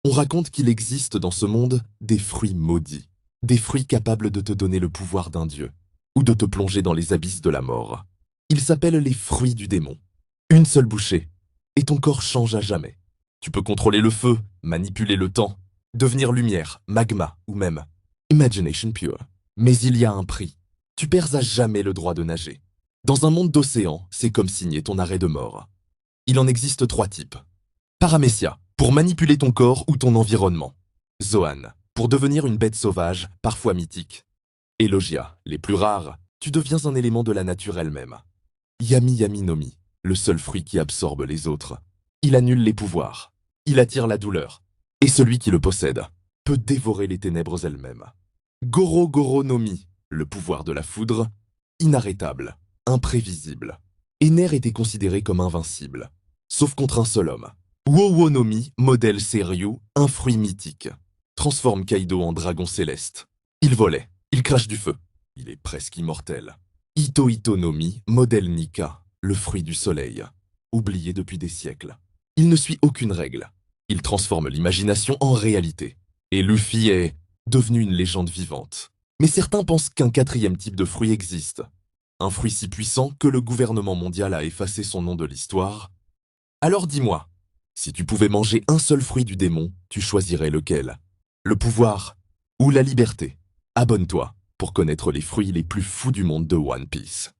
On raconte qu'il existe dans ce monde des fruits maudits, des fruits capables de te donner le pouvoir d'un dieu, ou de te plonger dans les abysses de la mort. Ils s'appellent les fruits du démon. Une seule bouchée, et ton corps change à jamais. Tu peux contrôler le feu, manipuler le temps, devenir lumière, magma ou même imagination pure. Mais il y a un prix. Tu perds à jamais le droit de nager. Dans un monde d'océan, c'est comme signer ton arrêt de mort. Il en existe trois types. Paramecia, pour manipuler ton corps ou ton environnement. Zoan, pour devenir une bête sauvage, parfois mythique. Et Logia, les plus rares, tu deviens un élément de la nature elle-même. Yami Yami Nomi, le seul fruit qui absorbe les autres. Il annule les pouvoirs. Il attire la douleur. Et celui qui le possède peut dévorer les ténèbres elles-mêmes. Goro Goro Nomi, le pouvoir de la foudre, inarrêtable, imprévisible. Ener était considéré comme invincible, sauf contre un seul homme. Wowo Nomi, modèle Seiryu, un fruit mythique. Transforme Kaido en dragon céleste. Il volait, il crache du feu. Il est presque immortel. Ito Ito Nomi, modèle Nika, le fruit du soleil. Oublié depuis des siècles. Il ne suit aucune règle. Il transforme l'imagination en réalité. Et Luffy est devenu une légende vivante. Mais certains pensent qu'un quatrième type de fruit existe. Un fruit si puissant que le gouvernement mondial a effacé son nom de l'histoire. Alors dis-moi, si tu pouvais manger un seul fruit du démon, tu choisirais lequel? Le pouvoir ou la liberté? Abonne-toi pour connaître les fruits les plus fous du monde de One Piece.